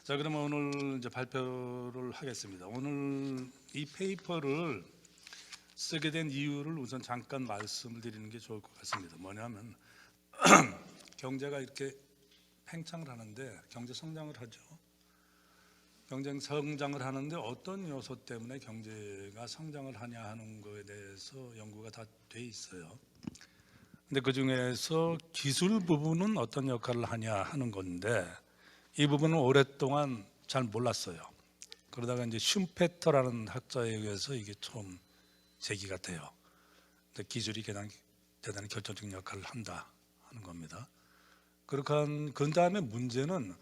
자, 그러면 오늘 이제 발표를 하겠습니다. 오늘 이 페이퍼를 쓰게 된 이유를 우선 잠깐 말씀을 드리는 게 좋을 것 같습니다. 뭐냐면 경제가 이렇게 팽창을 하는데 경제 성장을 하죠. 경제 성장을 하는데 어떤 요소 때문에 경제가 성장을 하냐 하는 거에 대해서 연구가 다 돼 있어요. 근데 그 중에서 기술 부분은 어떤 역할을 하냐 하는 건데 이 부분은 오랫동안 잘 몰랐어요. 그러다가 이제 슌페터라는 학자에 의해서 이게 처음 제기가 돼요. 근데 기술이 대단히 결정적인 역할을 한다 하는 겁니다. 그렇게 그 다음에 문제는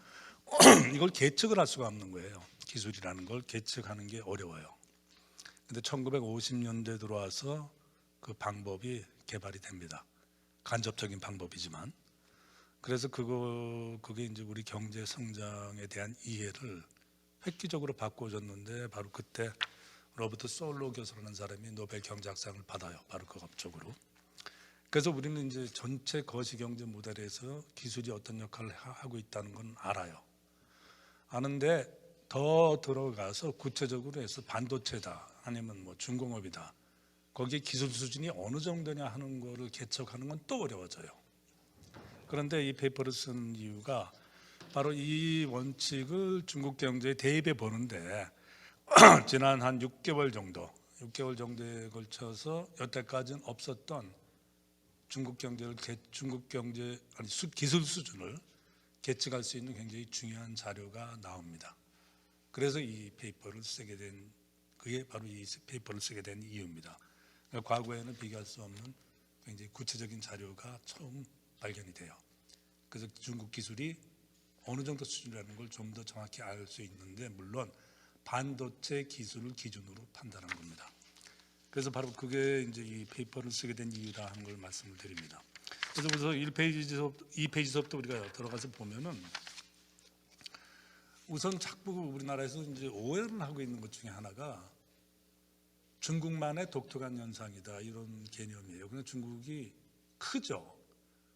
이걸 계측을 할 수가 없는 거예요. 기술이라는 걸 계측하는 게 어려워요. 근데 1950년대 들어와서 그 방법이 개발이 됩니다. 간접적인 방법이지만. 그래서 그게 이제 우리 경제 성장에 대한 이해를 획기적으로 바꿔줬는데 바로 그때 로버트 솔로 교수라는 사람이 노벨 경제학상을 받아요. 바로 그 업적으로. 그래서 우리는 이제 전체 거시경제 모델에서 기술이 어떤 역할을 하고 있다는 건 알아요. 아는데 더 들어가서 구체적으로 해서 반도체다 아니면 뭐 중공업이다. 거기에 기술 수준이 어느 정도냐 하는 거를 계측하는 건 또 어려워져요. 그런데 이 페이퍼를 쓴 이유가 바로 이 원칙을 중국 경제에 대입해 보는데 지난 한 6개월 정도에 걸쳐서 여태까지는 없었던 기술 수준을 계측할 수 있는 굉장히 중요한 자료가 나옵니다. 그래서 이 페이퍼를 쓰게 된 그게 바로 이 페이퍼를 쓰게 된 이유입니다. 그러니까 과거에는 비교할 수 없는 굉장히 구체적인 자료가 처음 발견이 돼요. 그래서 중국 기술이 어느 정도 수준이라는 걸 좀 더 정확히 알 수 있는데 물론 반도체 기술을 기준으로 판단한 겁니다. 그래서 바로 그게 이제 이 페이퍼를 쓰게 된 이유다 하는 걸 말씀을 드립니다. 그래서 2페이지서부터 우리가 들어가서 보면은 우선 자꾸 우리나라에서 이제 오해를 하고 있는 것 중에 하나가 중국만의 독특한 현상이다 이런 개념이에요. 그런데 중국이 크죠.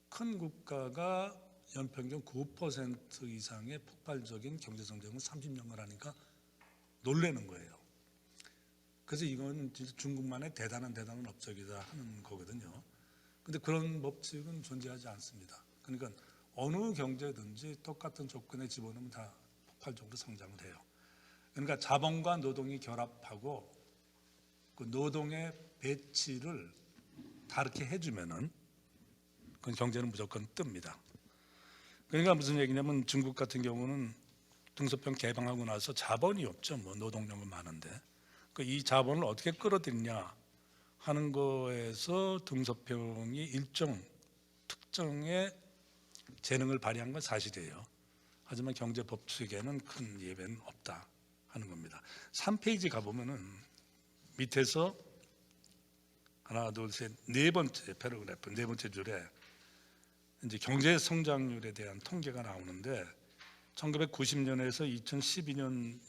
큰 국가가 연평균 9% 이상의 폭발적인 경제 성장을 30년을 하니까 놀라는 거예요. 그래서 이건 진짜 중국만의 대단한 업적이다 하는 거거든요. 근데 그런 법칙은 존재하지 않습니다. 그러니까 어느 경제든지 똑같은 조건에 집어넣으면 다 폭발적으로 성장을 해요. 그러니까 자본과 노동이 결합하고 그 노동의 배치를 다르게 해주면은 그건 경제는 무조건 뜹니다. 그러니까 무슨 얘기냐면 중국 같은 경우는 등소평 개방하고 나서 자본이 없죠. 뭐 노동력은 많은데 이 자본을 어떻게 끌어들이냐 하는 거에서 등소평이 일정 특정의 재능을 발휘한 건 사실이에요. 하지만 경제 법칙에는 큰 예배는 없다 하는 겁니다. 3페이지 가보면은 밑에서 하나, 둘, 셋, 네 번째 패러그래프, 네 번째 줄에 이제 경제 성장률에 대한 통계가 나오는데 1990년에서 2012년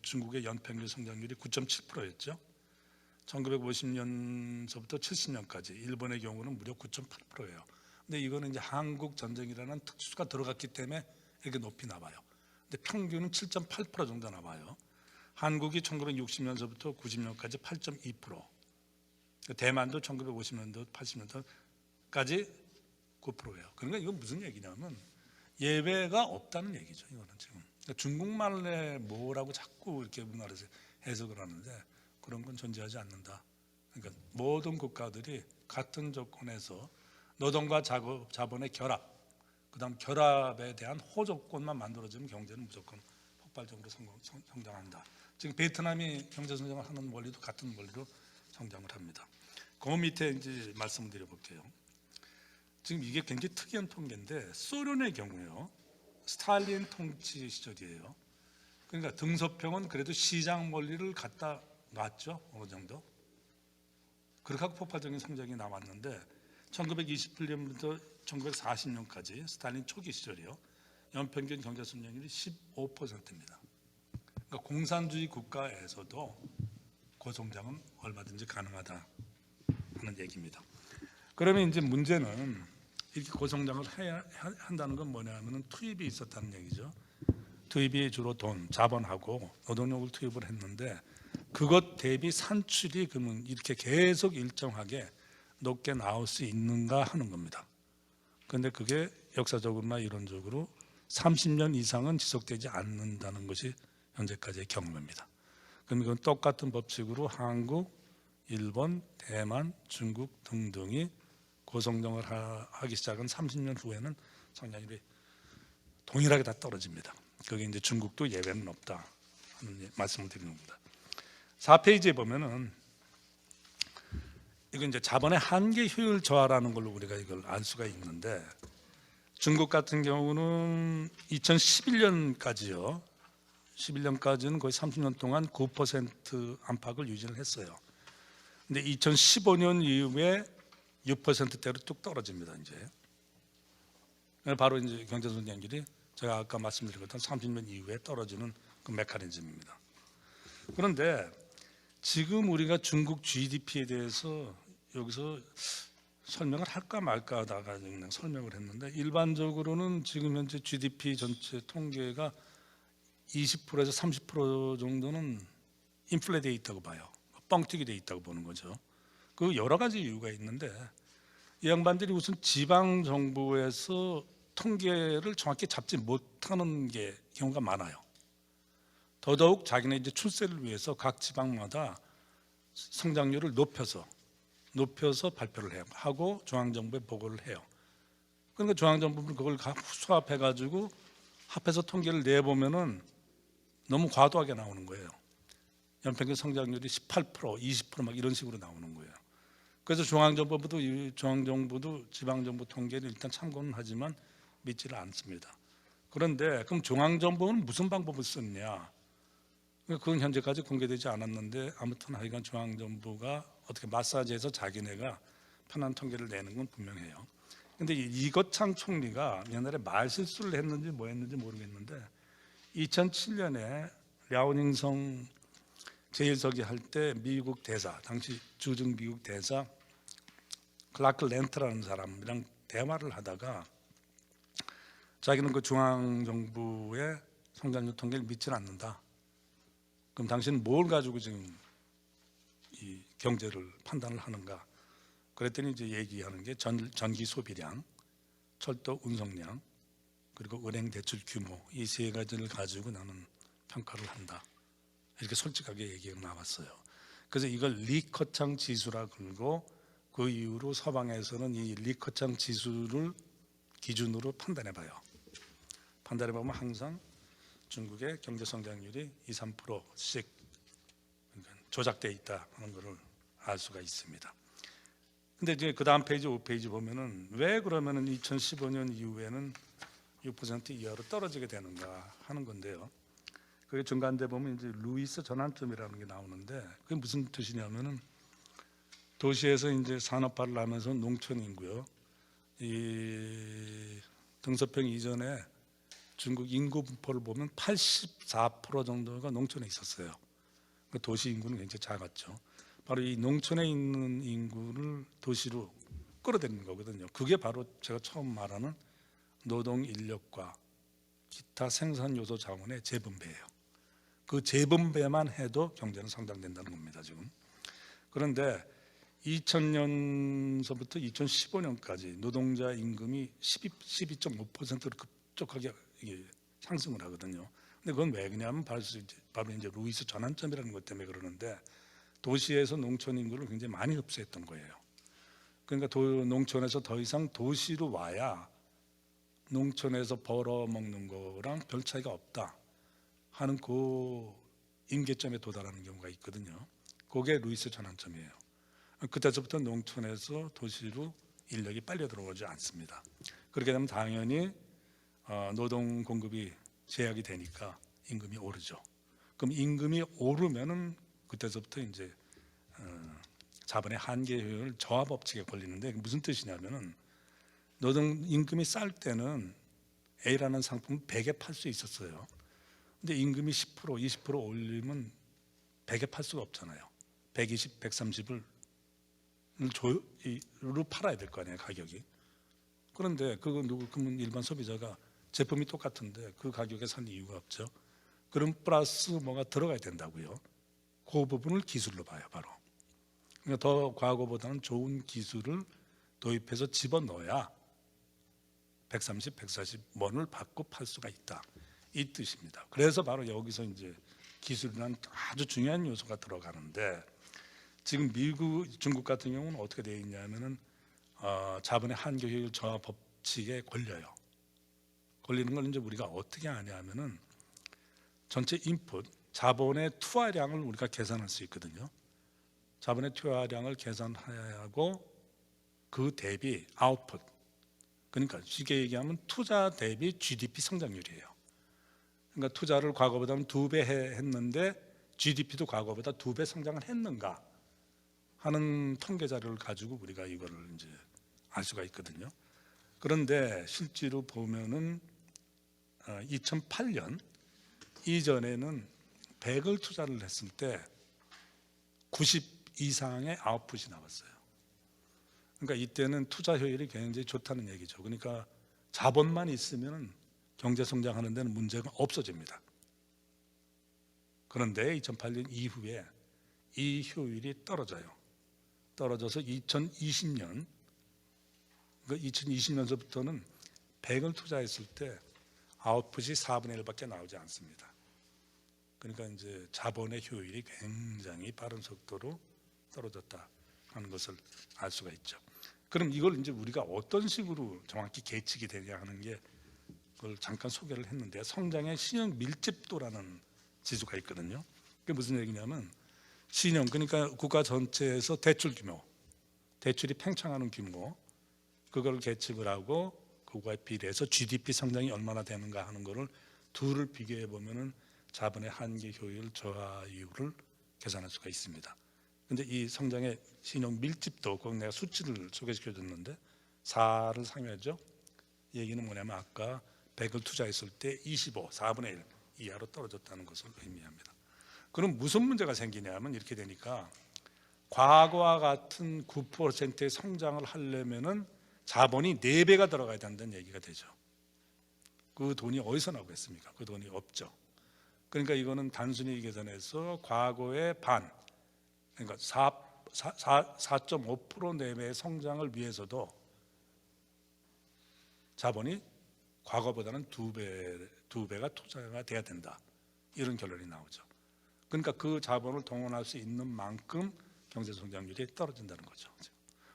중국의 연평균 성장률이 9.7%였죠. 1950년서부터 70년까지 일본의 경우는 무려 9.8%예요. 근데 이거는 이제 한국 전쟁이라는 특수가 들어갔기 때문에 이렇게 높이 나와요. 근데 평균은 7.8% 정도 나와요. 한국이 1960년서부터 90년까지 8.2%. 대만도 1950년도, 80년도까지 9%예요. 그러니까 이건 무슨 얘기냐면 예외가 없다는 얘기죠. 이거는 지금 그러니까 중국말에 뭐라고 자꾸 이렇게 우리나라에서 해석을 하는데 그런 건 존재하지 않는다. 그러니까 모든 국가들이 같은 조건에서 노동과 자본의 결합, 그다음 결합에 대한 호조건만 만들어지면 경제는 무조건 폭발적으로 성장한다. 지금 베트남이 경제 성장을 하는 원리도 같은 원리로 성장을 합니다. 그 밑에 이제 말씀을 드려볼게요. 지금 이게 굉장히 특이한 통계인데 소련의 경우요. 스탈린 통치 시절이에요. 그러니까 등소평은 그래도 시장 원리를 갖다 놨죠. 어느 정도. 그렇게 하고 폭발적인 성장이 나왔는데 1928년부터 1940년까지 스탈린 초기 시절이요. 연평균 경제 성장률이 15%입니다. 그러니까 공산주의 국가에서도 고성장은 얼마든지 가능하다 하는 얘기입니다. 그러면 이제 문제는 이렇게 고성장을 해야 한다는 건 뭐냐면은 투입이 있었다는 얘기죠. 투입이 주로 돈, 자본하고 노동력을 투입을 했는데 그것 대비 산출이 그러면 이렇게 계속 일정하게 높게 나올 수 있는가 하는 겁니다. 그런데 그게 역사적으로나 이론적으로 30년 이상은 지속되지 않는다는 것이 현재까지의 경험입니다. 그럼 이건 똑같은 법칙으로 한국, 일본, 대만, 중국 등등이 고성장을 하기 시작한 30년 후에는 성장률이 동일하게 다 떨어집니다. 그게 이제 중국도 예외는 없다 하는 말씀을 드리는 겁니다. 4페이지에 보면은 이건 이제 자본의 한계 효율 저하라는 걸로 우리가 이걸 알 수가 있는데 중국 같은 경우는 2011년까지요. 11년까지는 거의 30년 동안 9% 안팎을 유지를 했어요. 근데 2015년 이후에 6%대로 뚝 떨어집니다. 이제 바로 이제 경제 성장률이 제가 아까 말씀드린 것처럼 30년 이후에 떨어지는 그 메커니즘입니다. 그런데 지금 우리가 중국 GDP에 대해서 여기서 설명을 할까 말까 하다가 그냥 설명을 했는데 일반적으로는 지금 현재 GDP 전체 통계가 20%에서 30% 정도는 인플레 돼 있다고 봐요. 뻥튀기 돼 있다고 보는 거죠. 그 여러 가지 이유가 있는데 이 양반들이 우선 지방 정부에서 통계를 정확히 잡지 못하는 게 경우가 많아요. 더더욱 자기네 이제 출세를 위해서 각 지방마다 성장률을 높여서 발표를 하고 중앙정부에 보고를 해요. 그러니까 중앙정부는 그걸 수합해가지고 합해서 통계를 내보면은 너무 과도하게 나오는 거예요. 연평균 성장률이 18%, 20% 이런 식으로 나오는 거예요. 그래서 중앙정부도 지방정부 통계를 일단 참고는 하지만 믿지를 않습니다. 그런데 그럼 중앙정부는 무슨 방법을 썼냐? 그건 현재까지 공개되지 않았는데 아무튼 하여간 중앙정부가 어떻게 마사지해서 자기네가 편한 통계를 내는 건 분명해요. 근데 이거창 총리가 옛날에 말실수를 했는지 뭐 했는지 모르겠는데 2007년에 랴오닝성 제1서기 할 때 미국 대사, 당시 주중 미국 대사 클라크 렌트라는 사람이랑 대화를 하다가 자기는 그 중앙정부의 성장률 통계를 믿지는 않는다. 그럼 당신은 뭘 가지고 지금 이 경제를 판단을 하는가? 그랬더니 이제 얘기하는 게 전기 소비량, 철도 운송량, 그리고 은행 대출 규모 이 세 가지를 가지고 나는 평가를 한다. 이렇게 솔직하게 얘기가 나왔어요. 그래서 이걸 리커창 지수라 그러고 그 이후로 서방에서는 이 리커창 지수를 기준으로 판단해 봐요. 판단해 보면 항상 중국의 경제 성장률이 2, 3%씩 조작되어 있다 하는 것을 알 수가 있습니다. 근데 이제 그 다음 페이지 5페이지 보면은 왜 그러면은 2015년 이후에는 6% 이하로 떨어지게 되는가 하는 건데요. 그게 중간대 보면 이제 루이스 전환점이라는 게 나오는데 그게 무슨 뜻이냐면은 도시에서 이제 산업화를 하면서 농촌 인구요. 이 등소평 이전에 중국 인구 분포를 보면 84% 정도가 농촌에 있었어요. 도시 인구는 굉장히 작았죠. 바로 이 농촌에 있는 인구를 도시로 끌어들이는 거거든요. 그게 바로 제가 처음 말하는 노동 인력과 기타 생산 요소 자원의 재분배예요. 그 재분배만 해도 경제는 성장된다는 겁니다, 지금. 그런데 2000년서부터 2015년까지 노동자 임금이 12.5%로 급격하게 상승을 하거든요. 근데 그건 왜 그러냐면 바로 이제 루이스 전환점이라는 것 때문에 그러는데 도시에서 농촌 인구를 굉장히 많이 흡수했던 거예요. 그러니까 농촌에서 더 이상 도시로 와야 농촌에서 벌어먹는 거랑 별 차이가 없다 하는 그 임계점에 도달하는 경우가 있거든요. 그게 루이스 전환점이에요. 그때서부터 농촌에서 도시로 인력이 빨려 들어오지 않습니다. 그렇게 되면 당연히 노동 공급이 제약이 되니까 임금이 오르죠. 그럼 임금이 오르면은 그때서부터 이제 자본의 한계 효율 저하 법칙에 걸리는데 무슨 뜻이냐면은 노동 임금이 쌀 때는 A라는 상품을 100에 팔 수 있었어요. 근데 임금이 10%, 20% 올리면 100에 팔 수가 없잖아요. 120, 130을 로 팔아야 될 거 아니에요, 가격이. 그런데 그건 그러면 일반 소비자가 제품이 똑같은데 그 가격에 산 이유가 없죠. 그럼 플러스 뭐가 들어가야 된다고요. 그 부분을 기술로 봐요, 바로. 그러니까 더 과거보다는 좋은 기술을 도입해서 집어넣어야 130, 140원을 받고 팔 수가 있다, 이 뜻입니다. 그래서 바로 여기서 이제 기술이라는 아주 중요한 요소가 들어가는데, 지금 미국, 중국 같은 경우는 어떻게 되어 있냐면은 자본의 한계 효율 저하 법칙에 걸려요. 걸리는 걸 이제 우리가 어떻게 하냐면은 전체 인풋 자본의 투하량을 우리가 계산할 수 있거든요. 자본의 투하량을 계산하고 그 대비 아웃풋, 그러니까 쉽게 얘기하면 투자 대비 GDP 성장률이에요. 그러니까 투자를 과거보다는 2배 했는데 GDP도 과거보다 2배 성장을 했는가 하는 통계 자료를 가지고 우리가 이거를 이제 알 수가 있거든요. 그런데 실제로 보면은 2008년 이전에는 100을 투자를 했을 때 90 이상의 아웃풋이 나왔어요. 그러니까 이때는 투자 효율이 굉장히 좋다는 얘기죠. 그러니까 자본만 있으면 경제 성장하는 데는 문제가 없어집니다. 그런데 2008년 이후에 이 효율이 떨어져요. 떨어져서 2020년, 그러니까 2020년서부터는 100을 투자했을 때 아웃풋이 4분의 1밖에 나오지 않습니다. 그러니까 이제 자본의 효율이 굉장히 빠른 속도로 떨어졌다 하는 것을 알 수가 있죠. 그럼 이걸 이제 우리가 어떤 식으로 정확히 계측이 되냐 하는 게, 그걸 잠깐 소개를 했는데, 성장의 신용 밀집도라는 지수가 있거든요. 그게 무슨 얘기냐면 신용, 그러니까 국가 전체에서 대출 규모, 대출이 팽창하는 규모, 그걸 계측을 하고 그거에 비례해서 GDP 성장이 얼마나 되는가 하는 거를 둘을 비교해 보면은 자본의 한계 효율 저하 이유를 계산할 수가 있습니다. 근데 이 성장의 신용 밀집도, 꼭 내가 수치를 소개시켜 줬는데 4를 상회하죠. 이 얘기는 뭐냐면 아까 100을 투자했을 때 25, 4분의 1 이하로 떨어졌다는 것을 의미합니다. 그럼 무슨 문제가 생기냐면, 이렇게 되니까 과거와 같은 9%의 성장을 하려면은 자본이 4배가 들어가야 된다는 얘기가 되죠. 그 돈이 어디서 나오겠습니까? 그 돈이 없죠. 그러니까 이거는 단순히 계산해서 과거의 반, 그러니까 4.5% 내외의 성장을 위해서도 자본이 과거보다는 2배가 투자가 돼야 된다, 이런 결론이 나오죠. 그러니까 그 자본을 동원할 수 있는 만큼 경제 성장률이 떨어진다는 거죠.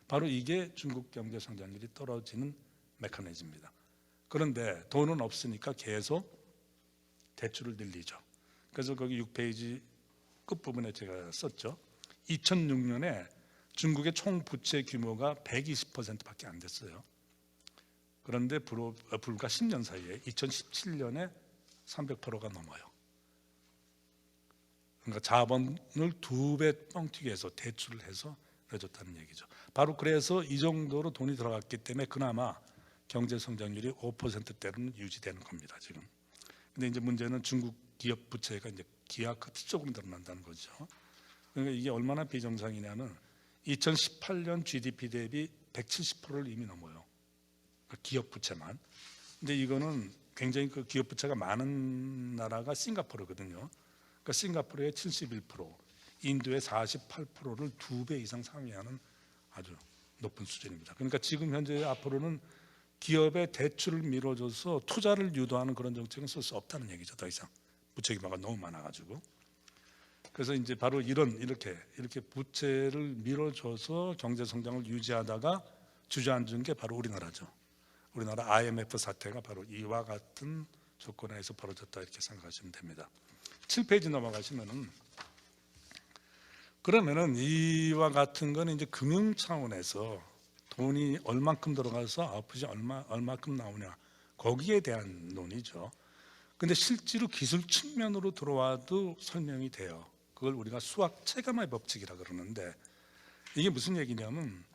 바로 이게 중국 경제 성장률이 떨어지는 메커니즘입니다. 그런데 돈은 없으니까 계속 대출을 늘리죠. 그래서 거기 6페이지 끝부분에 제가 썼죠. 2006년에 중국의 총 부채 규모가 120%밖에 안 됐어요. 그런데 불과 10년 사이에 2017년에 300%가 넘어요. 그러니까 자본을 2배 뻥튀기 해서 대출을 해서 해줬다는 얘기죠. 바로 그래서 이 정도로 돈이 들어갔기 때문에 그나마 경제 성장률이 5%대로는 유지되는 겁니다, 지금. 근데 이제 문제는 중국 기업 부채가 이제 기하급수적으로 늘어난다는 거죠. 그러니까 이게 얼마나 비정상이냐면 2018년 GDP 대비 170%를 이미 넘어요. 기업 부채만. 근데 이거는 굉장히 그 기업 부채가 많은 나라가 싱가포르거든요. 그러니까 싱가포르의 71%, 인도의 48%를 2배 이상 상회하는 아주 높은 수준입니다. 그러니까 지금 현재 앞으로는 기업의 대출을 밀어줘서 투자를 유도하는 그런 정책은 쓸 수 없다는 얘기죠. 더 이상 부채 규모가 너무 많아가지고. 그래서 이제 바로 이렇게 부채를 밀어줘서 경제 성장을 유지하다가 주저앉은 게 바로 우리나라죠. 우리나라 IMF 사태가 바로 이와 같은 조건에서 벌어졌다, 이렇게 생각하시면 됩니다. 7페이지 넘어가시면은, 그러면은 이와 같은 거는 이제 금융 차원에서 돈이 얼만큼 들어가서 아웃풋이 얼마큼 나오냐, 거기에 대한 논의죠. 근데 실제로 기술 측면으로 들어와도 설명이 돼요. 그걸 우리가 수학 체감의 법칙이라 그러는데, 이게 무슨 얘기냐면,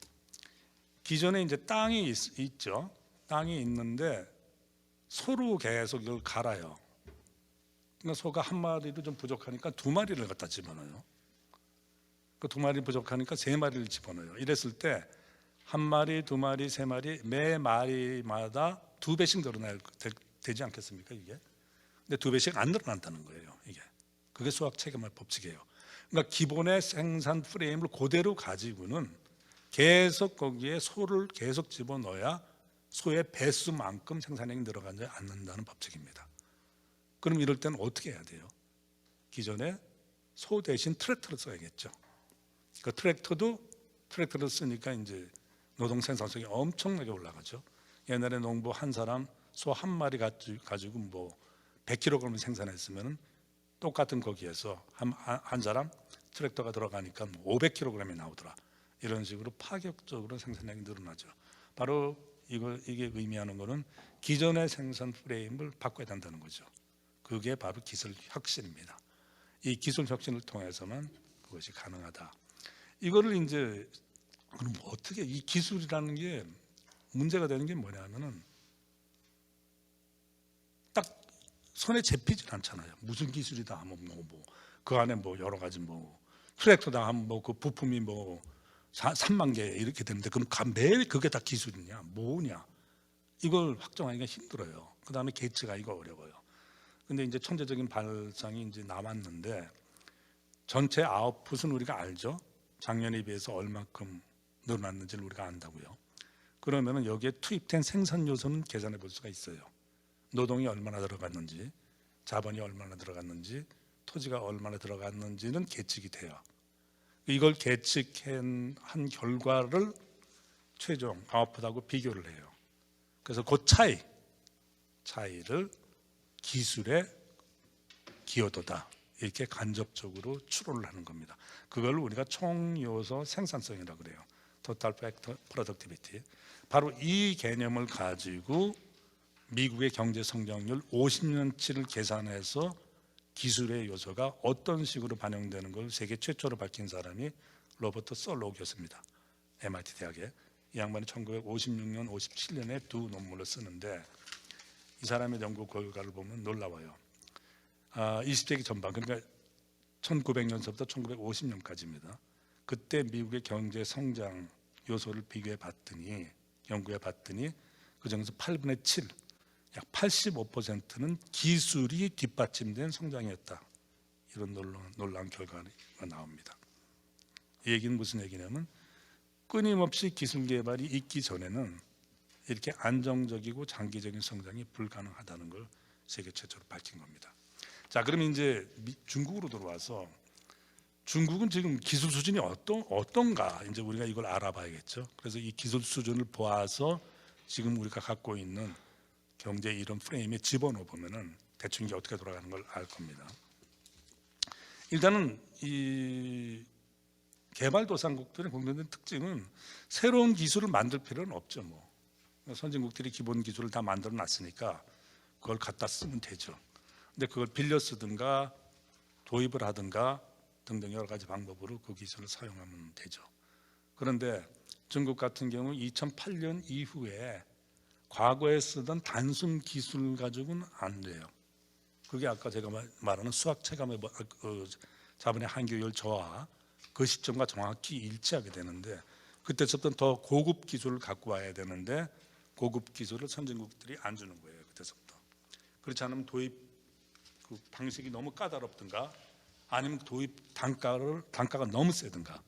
기존에 이제 땅이 있죠. 땅이 있는데 소로 계속 이걸 갈아요. 그러니까 소가 한 마리도 좀 부족하니까 2마리를 갖다 집어넣어요. 그 2마리 부족하니까 3마리를 집어넣어요. 이랬을 때 1마리, 2마리, 3마리, 매 마리마다 2배씩 늘어날 되지 않겠습니까 이게? 근데 2배씩 안 늘어난다는 거예요 이게. 그게 수학 체계의 법칙이에요. 그러니까 기본의 생산 프레임을 그대로 가지고는 계속 거기에 소를 계속 집어넣어야 소의 배수만큼 생산량이 늘어가지 않는다는 법칙입니다. 그럼 이럴 때는 어떻게 해야 돼요? 기존에 소 대신 트랙터를 써야겠죠. 그 트랙터를 쓰니까 이제 노동 생산성이 엄청나게 올라가죠. 옛날에 농부 한 사람 소 한 마리 가지고 뭐 100kg 생산했으면 똑같은 거기에서 한 사람 트랙터가 들어가니까 500kg이 나오더라. 이런 식으로 파격적으로 생산량이 늘어나죠. 바로 이게 의미하는 것은 기존의 생산 프레임을 바꿔야 된다는 거죠. 그게 바로 기술 혁신입니다. 이 기술 혁신을 통해서만 그것이 가능하다. 이거를 이제 그럼 어떻게 이 기술이라는 게 문제가 되는 게 뭐냐면은 딱 손에 잡히질 않잖아요. 무슨 기술이다 하면 그 안에 뭐 여러 가지 뭐 트랙터다 하면 뭐 그 부품이 뭐 3만 개 이렇게 되는데 그럼 매일 그게 다 기술이냐 뭐냐 이걸 확정하기가 힘들어요. 그 다음에 계측하기가 어려워요. 근데 이제 천재적인 발상이 이제 남았는데 전체 아웃풋은 우리가 알죠. 작년에 비해서 얼마큼 늘어났는지를 우리가 안다고요. 그러면은 여기에 투입된 생산 요소는 계산해 볼 수가 있어요. 노동이 얼마나 들어갔는지, 자본이 얼마나 들어갔는지, 토지가 얼마나 들어갔는지는 계측이 돼요. 이걸 계측한 결과를 최종 아웃풋하고 비교를 해요. 그래서 그 차이를 기술의 기여도다 이렇게 간접적으로 추론을 하는 겁니다. 그걸 우리가 총요소 생산성이라고 그래요. Total Factor Productivity. 바로 이 개념을 가지고 미국의 경제 성장률 50년치를 계산해서 기술의 요소가 어떤 식으로 반영되는 걸 세계 최초로 밝힌 사람이 로버트 솔로우 교수입니다. MIT 대학에. 이 양반이 1956년, 57년에 두 논문을 쓰는데 이 사람의 연구 결과를 보면 놀라워요. 20세기 전반, 그러니까 1900년서부터 1950년까지입니다. 그때 미국의 경제 성장 요소를 비교해 봤더니 연구해 봤더니 그 중에서 8분의 7, 약 85%는 기술이 뒷받침된 성장이었다. 이런 놀라운 결과가 나옵니다. 이 얘기는 무슨 얘기냐면 끊임없이 기술 개발이 있기 전에는 이렇게 안정적이고 장기적인 성장이 불가능하다는 걸 세계 최초로 밝힌 겁니다. 자, 그럼 이제 중국으로 들어와서 중국은 지금 기술 수준이 어떤가 이제 우리가 이걸 알아봐야겠죠. 그래서 이 기술 수준을 보아서 지금 우리가 갖고 있는 경제 이런 프레임에 집어넣어 보면은 대충 이게 어떻게 돌아가는 걸 알 겁니다. 일단은 이 개발도상국들의 공통된 특징은 새로운 기술을 만들 필요는 없죠. 뭐 선진국들이 기본 기술을 다 만들어 놨으니까 그걸 갖다 쓰면 되죠. 근데 그걸 빌려 쓰든가 도입을 하든가 등등 여러 가지 방법으로 그 기술을 사용하면 되죠. 그런데 중국 같은 경우 2008년 이후에 과거에 쓰던 단순 기술 가지고는 안 돼요. 그게 아까 제가 말하는 수학 체감의 자본의 한계율 저하 그 시점과 정확히 일치하게 되는데 그때부터 더 고급 기술을 갖고 와야 되는데 고급 기술을 선진국들이 안 주는 거예요. 그때부터. 그렇지 않으면 도입 그 방식이 너무 까다롭든가 아니면 도입 단가가 너무 세든가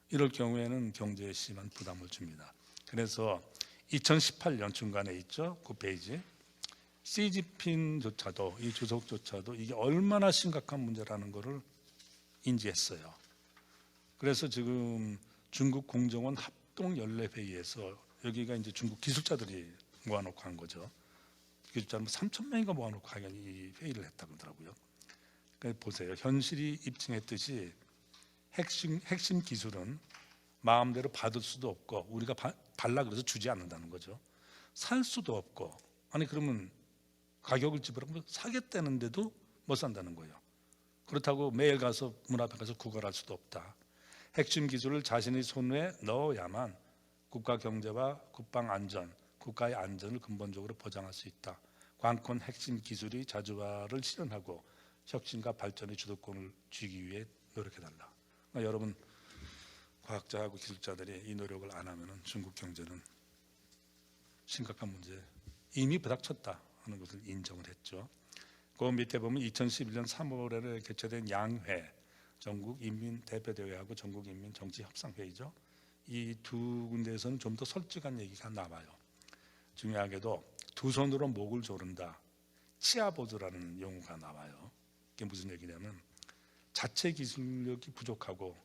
이럴 경우에는 경제에 심한 부담을 줍니다. 그래서 2018년 중간에 있죠. 그 페이지. 시진핑조차도 이 주석조차도 이게 얼마나 심각한 문제라는 것을 인지했어요. 그래서 지금 중국 공정원 합동연례회의에서 여기가 이제 중국 기술자들이 모아놓고 한 거죠. 기술자 3,000명인가 모아놓고 하여간 이 회의를 했다고 하더라고요. 그러니까 보세요. 현실이 입증했듯이 핵심 기술은 마음대로 받을 수도 없고 우리가 달라 그래서 주지 않는다는 거죠. 살 수도 없고 아니 그러면 가격을 지불하면 사겠다는데도 못 산다는 거예요. 그렇다고 매일 가서 문 앞에 가서 구걸할 수도 없다. 핵심 기술을 자신의 손에 넣어야만 국가 경제와 국방 안전, 국가의 안전을 근본적으로 보장할 수 있다. 관건 핵심 기술이 자주화를 실현하고 혁신과 발전의 주도권을 쥐기 위해 노력해달라. 그러니까 여러분 과학자하고 기술자들이 이 노력을 안 하면 중국 경제는 심각한 문제 이미 부닥쳤다. 하는 것을 인정을 했죠. 그 밑에 보면 2011년 3월에 개최된 양회, 전국인민대표대회하고 전국인민정치협상회의죠. 이 두 군데에서는 좀 더 솔직한 얘기가 나와요. 중요하게도 두 손으로 목을 조른다, 치아보드라는 용어가 나와요. 이게 무슨 얘기냐면 자체 기술력이 부족하고,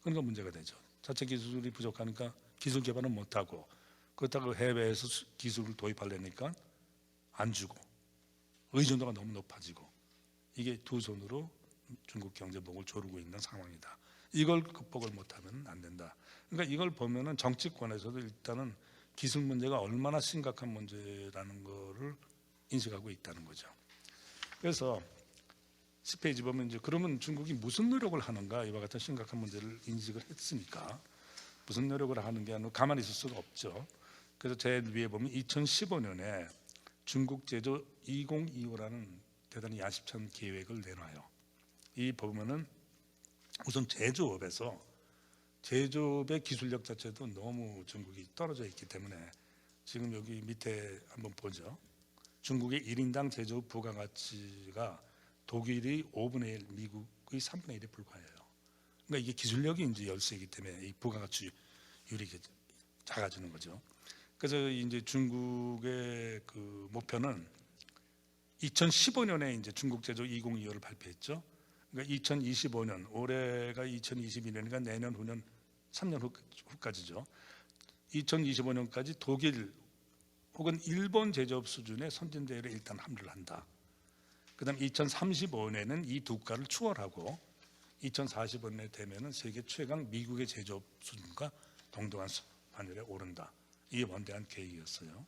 그러니까 문제가 되죠. 자체 기술이 부족하니까 기술 개발은 못하고, 그렇다고 해외에서 기술을 도입하려니까 안 주고, 의존도가 너무 높아지고, 이게 두 손으로 중국 경제 목을 조르고 있는 상황이다. 이걸 극복을 못하면 안 된다. 그러니까 이걸 보면은 정치권에서도 일단은 기술 문제가 얼마나 심각한 문제라는 거를 인식하고 있다는 거죠. 그래서 10페이지 보면 이제 그러면 중국이 무슨 노력을 하는가, 이와 같은 심각한 문제를 인식을 했으니까 무슨 노력을 하는 게 아니라 가만히 있을 수가 없죠. 그래서 제일 위에 보면 2015년에 중국 제조 2025라는 대단히 야심찬 계획을 내놔요. 이 보면은 우선 제조업에서 제조업의 기술력 자체도 너무 중국이 떨어져 있기 때문에 지금 여기 밑에 한번 보죠. 중국의 1인당 제조업 부가가치가 독일이 5분의 1, 미국의 3분의 1에 불과해요. 그러니까 이게 기술력이 이제 열세이기 때문에 이 부가가치율이 작아지는 거죠. 그래서 이제 중국의 그 목표는 2015년에 이제 중국 제조 2025를 발표했죠. 그러니까 2025년, 올해가 2022년이니까 내년 후년 3년 후까지죠. 2025년까지 독일 혹은 일본 제조업 수준의 선진 대회를 일단 합류를 한다. 그다음 2035년에는 이 두 국가를 추월하고 2045년에 되면은 세계 최강 미국의 제조업 수준과 동등한 반열에 오른다. 이게 원대한 계획이었어요.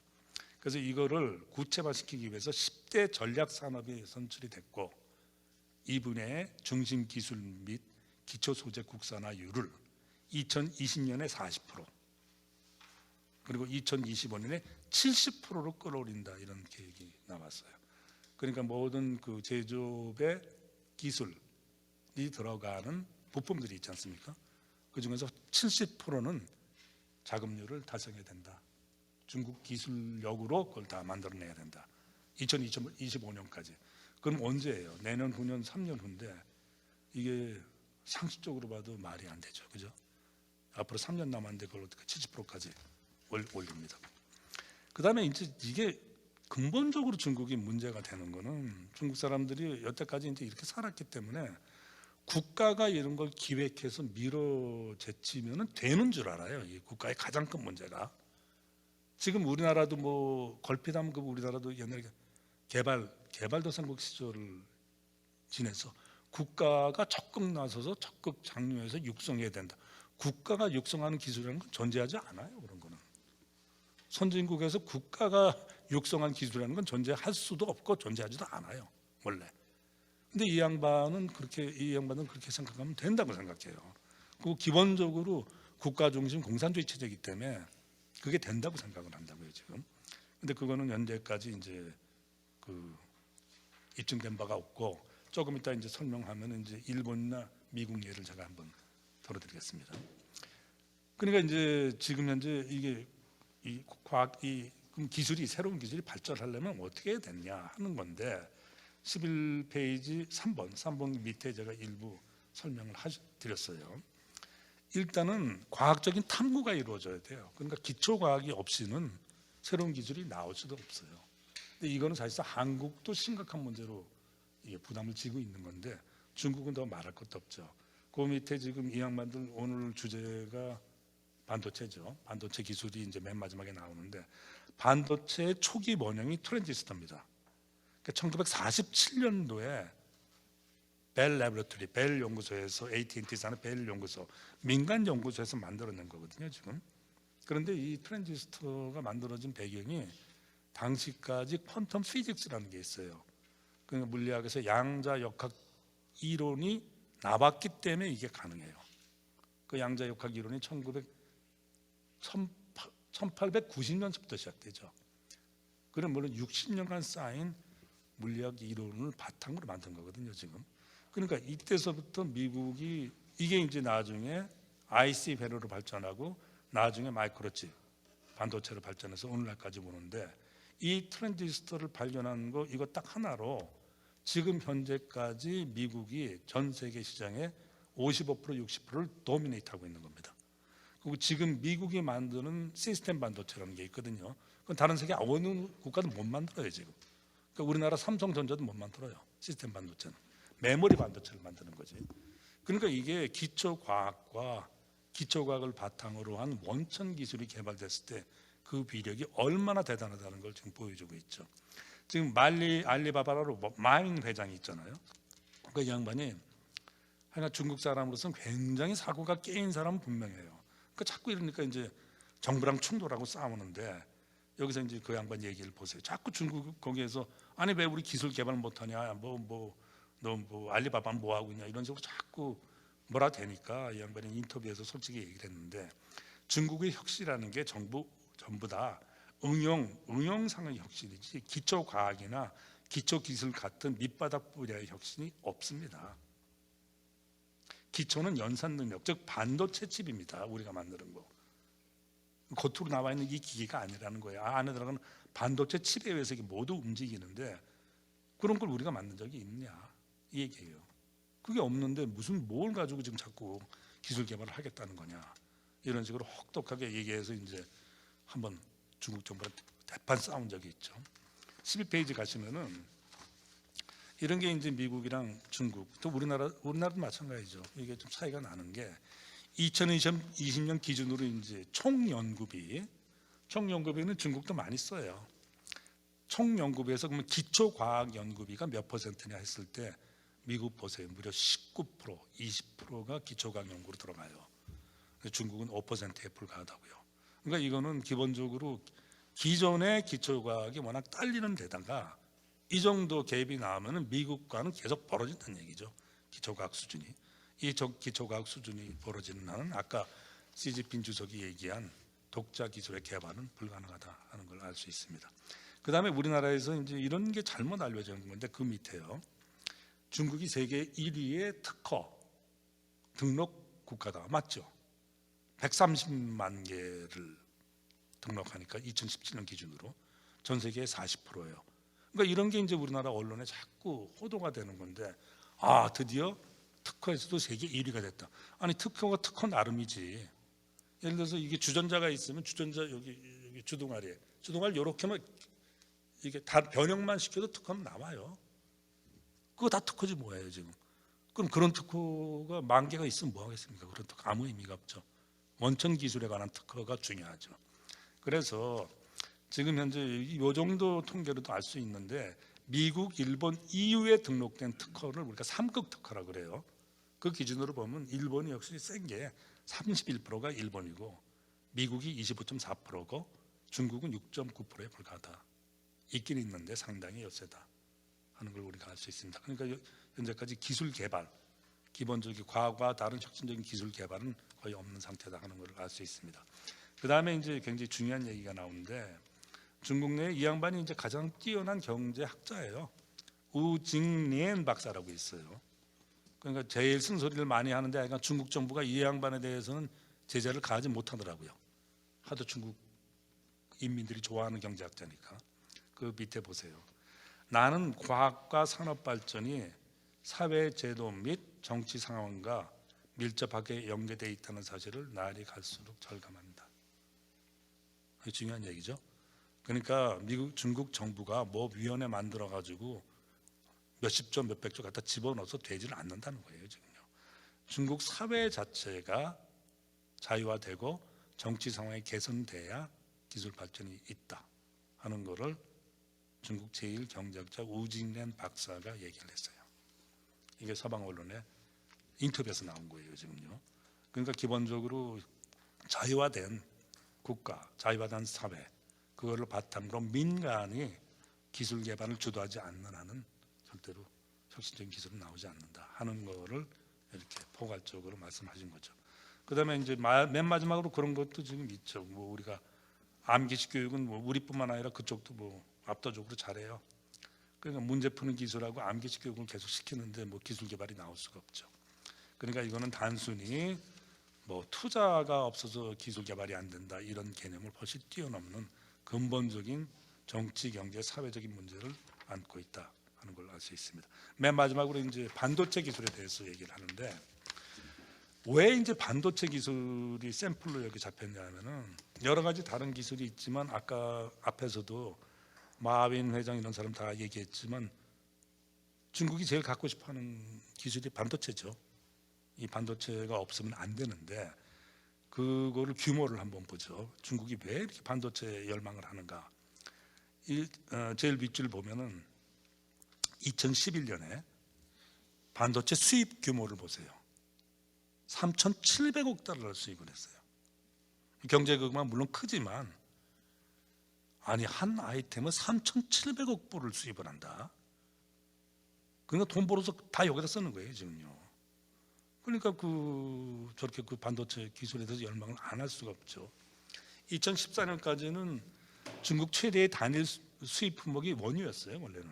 그래서 이거를 구체화시키기 위해서 10대 전략 산업이 선출이 됐고, 이분의 중심 기술 및 기초 소재 국산화율을 2020년에 40%, 그리고 2025년에 70%로 끌어올린다, 이런 계획이 나왔어요. 그러니까 모든 그 제조업의 기술이 들어가는 부품들이 있지 않습니까? 그 중에서 70%는 자금률을 달성해야 된다. 중국 기술력으로 그걸 다 만들어내야 된다. 2025년까지. 그럼 언제예요? 내년 후년 3년 후인데 이게 상식적으로 봐도 말이 안 되죠, 그죠? 앞으로 3년 남았는데 그걸 어떻게 70%까지 올립니다. 그 다음에 이제 이게 근본적으로 중국이 문제가 되는 거는, 중국 사람들이 여태까지 이제 이렇게 살았기 때문에 국가가 이런 걸 기획해서 밀어제치면 되는 줄 알아요. 이 국가의 가장 큰 문제가. 지금 우리나라도 뭐 걸핏하면 그 우리나라도 옛날에 개발도상국 시절을 지내서 국가가 적극 나서서 적극 장려해서 육성해야 된다. 국가가 육성하는 기술이라는 건 존재하지 않아요. 그런 거는 선진국에서 국가가 육성한 기술이라는 건 존재할 수도 없고 존재하지도 않아요, 원래. 근데 이 양반은 그렇게 생각하면 된다고 생각해요. 그 기본적으로 국가 중심 공산주의 체제이기 때문에 그게 된다고 생각을 한다고요, 지금. 근데 그거는 현재까지 이제 그 입증된 바가 없고, 조금 이따 이제 설명하면 이제 일본이나 미국 예를 제가 한번 들어드리겠습니다. 그러니까 이제 지금 현재 이게 이 과학 그럼 기술이, 새로운 기술이 발전하려면 어떻게 해야 되냐 하는 건데, 11페이지 3번 밑에 제가 일부 설명을 드렸어요. 일단은 과학적인 탐구가 이루어져야 돼요. 그러니까 기초 과학이 없이는 새로운 기술이 나올 수도 없어요. 근데 이거는 사실상 한국도 심각한 문제로 부담을 지고 있는 건데, 중국은 더 말할 것도 없죠. 그 밑에 지금 이 양반들 오늘 주제가 반도체죠. 반도체 기술이 이제 맨 마지막에 나오는데, 반도체의 초기 원형이 트랜지스터입니다. 그러니까 1947년도에 벨 연구소에서, AT&T 사는 벨 연구소, 민간 연구소에서 만들어낸 거거든요, 지금. 그런데 이 트랜지스터가 만들어진 배경이 당시까지 퀀텀 피직스라는 게 있어요. 그러니까 물리학에서 양자역학 이론이 나왔기 때문에 이게 가능해요. 그 양자역학 이론이 1890년부터 시작되죠. 그럼 물론 60년간 쌓인 물리학 이론을 바탕으로 만든 거거든요, 지금. 그러니까 이때서부터 미국이, 이게 이제 나중에 IC 회로로 발전하고 나중에 마이크로칩 반도체로 발전해서 오늘날까지 보는데, 이 트랜지스터를 발견한 거 이거 딱 하나로 지금 현재까지 미국이 전 세계 시장의 55% 60%를 도미네이트하고 있는 겁니다. 그리고 지금 미국이 만드는 시스템 반도체라는 게 있거든요. 그건 다른 세계 어느 국가도 못 만들어요 지금. 그러니까 우리나라 삼성전자도 못 만들어요. 시스템 반도체는 메모리 반도체를 만드는 거지. 그러니까 이게 기초과학과 기초과학을 바탕으로 한 원천 기술이 개발됐을 때 그 위력이 얼마나 대단하다는 걸 지금 보여주고 있죠. 지금 알리바바로 마잉 회장이 있잖아요. 그 양반이 하여간 중국 사람으로서는 굉장히 사고가 깨인 사람은 분명해요. 그러니까 자꾸 이러니까 이제 정부랑 충돌하고 싸우는데 여기서 이제 그 양반 얘기를 보세요. 자꾸 중국 거기에서 아니 왜 우리 기술 개발 못하냐, 너 뭐 알리바바는 뭐 하고 있냐 이런 식으로 자꾸 뭐라 되니까 이 양반이 인터뷰에서 솔직히 얘기를 했는데 중국의 혁신이라는 게 전부 다 응용상의 혁신이지 기초 과학이나 기초 기술 같은 밑바닥 분야의 혁신이 없습니다. 기초는 연산 능력, 즉 반도체 칩입니다. 우리가 만드는 거. 겉으로 나와 있는 이 기계가 아니라는 거예요. 안에 들어가는 반도체 칩에 의해서 이게 모두 움직이는데 그런 걸 우리가 만든 적이 있냐 이 얘기예요. 그게 없는데 무슨 뭘 가지고 지금 자꾸 기술 개발을 하겠다는 거냐 이런 식으로 혹독하게 얘기해서 이제 한번 중국 정부랑 대판 싸운 적이 있죠. 12페이지 가시면은 이런 게 이제 미국이랑 중국 또 우리나라도 마찬가지죠. 이게 좀 차이가 나는 게 2020년 기준으로 이제 총 연구비는 중국도 많이 써요. 총 연구비에서 그러면 기초 과학 연구비가 몇 퍼센트냐 했을 때 미국 보세요. 무려 19%, 20%가 기초 과학 연구로 들어가요. 중국은 5%에 불과하다고요. 그러니까 이거는 기본적으로 기존의 기초 과학이 워낙 딸리는 데다가 이 정도 갭이 나오면 미국과는 계속 벌어진다는 얘기죠. 기초과학 수준이. 이 기초과학 수준이 벌어지는 한은 아까 시진핑 주석이 얘기한 독자 기술의 개발은 불가능하다 하는 걸 알 수 있습니다. 그 다음에 우리나라에서 이제 이런 게 잘못 알려져 있는 건데 그 밑에요. 중국이 세계 1위의 특허 등록 국가다. 맞죠? 130만 개를 등록하니까 2017년 기준으로 전 세계의 40%예요. 그러니까 이런 게 이제 우리나라 언론에 자꾸 호도가 되는 건데 드디어 특허에서도 세계 1위가 됐다. 아니 특허가 특허 나름이지. 예를 들어서 이게 주전자가 있으면 주전자 여기 주둥아리 이렇게만 이게 다 변형만 시켜도 특허는 나와요. 그거 다 특허지 뭐예요 지금. 그럼 그런 특허가 10,000개가 있으면 뭐 하겠습니까? 그런 특허 아무 의미가 없죠. 원천 기술에 관한 특허가 중요하죠. 그래서 지금 현재 이 정도 통계로도 알 수 있는데 미국, 일본, EU에 등록된 특허를 우리가 3급 특허라 그래요. 그 기준으로 보면 일본이 역시 센 게 31%가 일본이고 미국이 25.4%고 중국은 6.9%에 불과하다. 있긴 있는데 상당히 여세다 하는 걸 우리가 알 수 있습니다. 그러니까 현재까지 기술 개발, 기본적인 과학과 다른 혁신적인 기술 개발은 거의 없는 상태다 하는 걸 알 수 있습니다. 그 다음에 이제 굉장히 중요한 얘기가 나오는데 중국 내에 이 양반이 이제 가장 뛰어난 경제학자예요. 우징리엔 박사라고 있어요. 그러니까 제일 쓴소리를 많이 하는데 약간 중국 정부가 이 양반에 대해서는 제재를 가하지 못하더라고요. 하도 중국 인민들이 좋아하는 경제학자니까. 그 밑에 보세요. 나는 과학과 산업 발전이 사회 제도 및 정치 상황과 밀접하게 연계되어 있다는 사실을 날이 갈수록 절감한다. 이게 중요한 얘기죠. 그러니까 중국 정부가 뭐 위원회 만들어 가지고 몇십조 몇백조 갖다 집어넣어서 되지는 않는다는 거예요 지금요. 중국 사회 자체가 자유화되고 정치 상황이 개선돼야 기술 발전이 있다 하는 거를 중국 제1경제학자 우징렌 박사가 얘기를 했어요. 이게 서방 언론의 인터뷰에서 나온 거예요 지금요. 그러니까 기본적으로 자유화된 국가, 자유화된 사회 그거를 바탕으로 민간이 기술 개발을 주도하지 않는 한은 절대로 혁신적인 기술은 나오지 않는다 하는 거를 이렇게 포괄적으로 말씀하신 거죠. 그다음에 이제 맨 마지막으로 그런 것도 지금 있죠. 뭐 우리가 암기식 교육은 뭐 우리뿐만 아니라 그쪽도 뭐 압도적으로 잘해요. 그러니까 문제 푸는 기술하고 암기식 교육을 계속 시키는데 뭐 기술 개발이 나올 수가 없죠. 그러니까 이거는 단순히 뭐 투자가 없어서 기술 개발이 안 된다 이런 개념을 훨씬 뛰어넘는 근본적인 정치, 경제, 사회적인 문제를 안고 있다 하는 걸 알 수 있습니다. 맨 마지막으로 이제 반도체 기술에 대해서 얘기를 하는데, 왜 이제 반도체 기술이 샘플로 여기 잡혔냐면은 여러 가지 다른 기술이 있지만 아까 앞에서도 마윈 회장 이런 사람 다 얘기했지만 중국이 제일 갖고 싶어하는 기술이 반도체죠. 이 반도체가 없으면 안 되는데 그거를 규모를 한번 보죠. 중국이 왜 이렇게 반도체에 열망을 하는가? 제일 윗줄 보면은 2011년에 반도체 수입 규모를 보세요. 3,700억 달러를 수입을 했어요. 경제극만 물론 크지만 아니 한 아이템은 3,700억 불을 수입을 한다. 그러니까 돈 벌어서 다 여기다 쓰는 거예요 지금요. 그러니까 저렇게 그 반도체 기술에 대해서 열망을 안 할 수가 없죠. 2014년까지는 중국 최대의 단일 수입 품목이 원유였어요 원래는.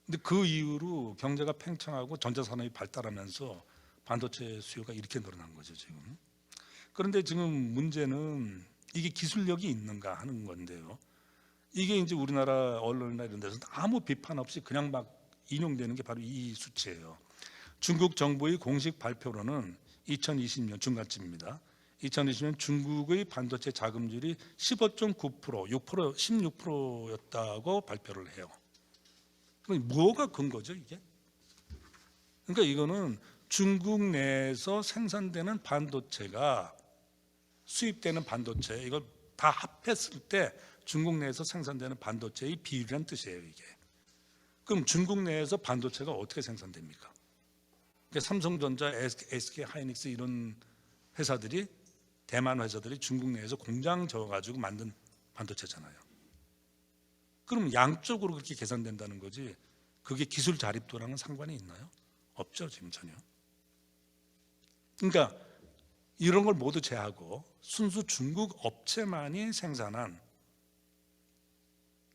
근데 그 이후로 경제가 팽창하고 전자산업이 발달하면서 반도체 수요가 이렇게 늘어난 거죠 지금. 그런데 지금 문제는 이게 기술력이 있는가 하는 건데요. 이게 이제 우리나라 언론이나 이런 데서 아무 비판 없이 그냥 막 인용되는 게 바로 이 수치예요. 중국 정부의 공식 발표로는 2020년 중간쯤입니다. 2020년 중국의 반도체 자금률이 15.9%, 6%, 16%였다고 발표를 해요. 그럼 뭐가 근거죠 이게? 그러니까 이거는 중국 내에서 생산되는 반도체가 수입되는 반도체 이걸 다 합했을 때 중국 내에서 생산되는 반도체의 비율이란 뜻이에요 이게. 그럼 중국 내에서 반도체가 어떻게 생산됩니까? 그러니까 삼성전자, SK 하이닉스 이런 회사들이 대만 회사들이 중국 내에서 공장 지어가지고 만든 반도체잖아요. 그럼 양쪽으로 그렇게 계산된다는 거지 그게 기술 자립도랑은 상관이 있나요? 없죠 지금 전혀. 그러니까 이런 걸 모두 제하고 순수 중국 업체만이 생산한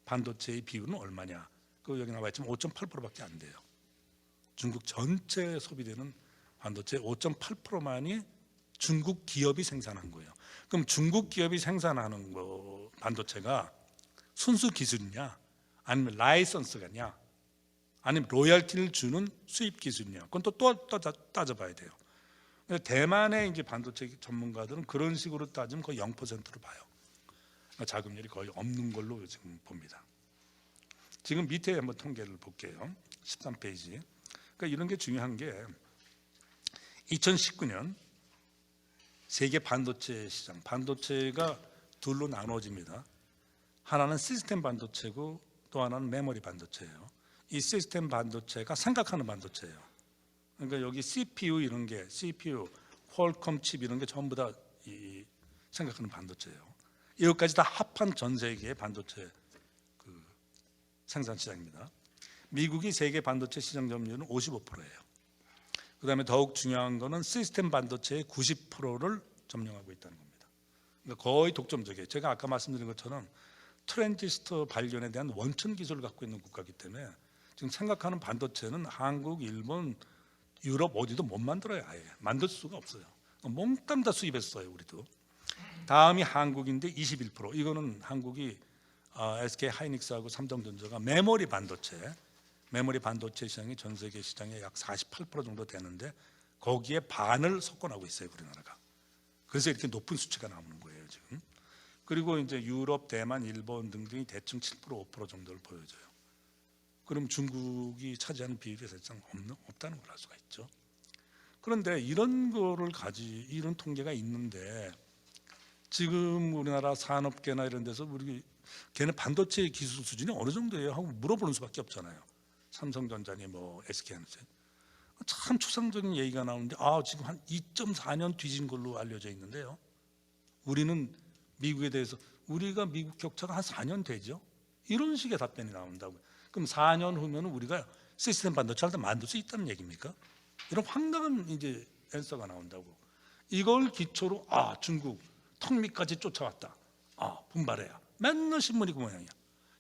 반도체의 비율은 얼마냐? 그 여기 나와 있지만 5.8%밖에 안 돼요. 중국 전체 소비되는 반도체 5.8%만이 중국 기업이 생산한 거예요. 그럼 중국 기업이 생산하는 거 반도체가 순수 기술이냐, 아니면 라이선스가냐, 아니면 로열티를 주는 수입 기술이냐? 그건 또 따져봐야 돼요. 대만의 이제 반도체 전문가들은 그런 식으로 따지면 거의 0%로 봐요. 자금률이 거의 없는 걸로 지금 봅니다. 지금 밑에 한번 통계를 볼게요. 13페이지. 그러니까 이런 게 중요한 게 2019년 세계 반도체 시장, 반도체가 둘로 나눠집니다. 하나는 시스템 반도체고 또 하나는 메모리 반도체예요. 이 시스템 반도체가 생각하는 반도체예요. 그러니까 여기 CPU 이런 게 CPU, 퀄컴 칩 이런 게 전부 다 이 생각하는 반도체예요. 이것까지 다 합한 전 세계의 반도체 생산 시장입니다. 미국이 세계 반도체 시장 점유율은 55%예요. 그다음에 더욱 중요한 거는 시스템 반도체의 90%를 점령하고 있다는 겁니다. 그러니까 거의 독점적이에요. 제가 아까 말씀드린 것처럼 트랜지스터 발견에 대한 원천 기술을 갖고 있는 국가이기 때문에 지금 생각하는 반도체는 한국, 일본, 유럽 어디도 못 만들어요. 아예 만들 수가 없어요. 몽땅 다 수입했어요. 우리도. 다음이 한국인데 21%. 이거는 한국이 SK 하이닉스하고 삼성전자가 메모리 반도체 시장이 전 세계 시장의 약 48% 정도 되는데 거기에 반을 석권하고 있어요. 우리나라가. 그래서 이렇게 높은 수치가 나오는 거예요 지금. 그리고 이제 유럽, 대만, 일본 등등이 대충 7%, 5% 정도를 보여줘요. 그럼 중국이 차지하는 비율이 사실상 없다는 걸 알 수가 있죠. 그런데 이런 통계가 있는데 지금 우리나라 산업계나 이런 데서 걔네 반도체 기술 수준이 어느 정도예요 하고 물어보는 수밖에 없잖아요. 삼성전자니 뭐 SK하는지 참 추상적인 얘기가 나오는데 지금 한 2.4년 뒤진 걸로 알려져 있는데요. 우리는 미국에 대해서 우리가 미국 격차가 한 4년 되죠. 이런 식의 답변이 나온다고요. 그럼 4년 후면 우리가 시스템 반도체를 만들 수 있다는 얘기입니까? 이런 황당한 이제 앤서가 나온다고. 이걸 기초로 중국 턱 밑까지 쫓아왔다. 분발해야. 맨날 신문이 그 모양이야.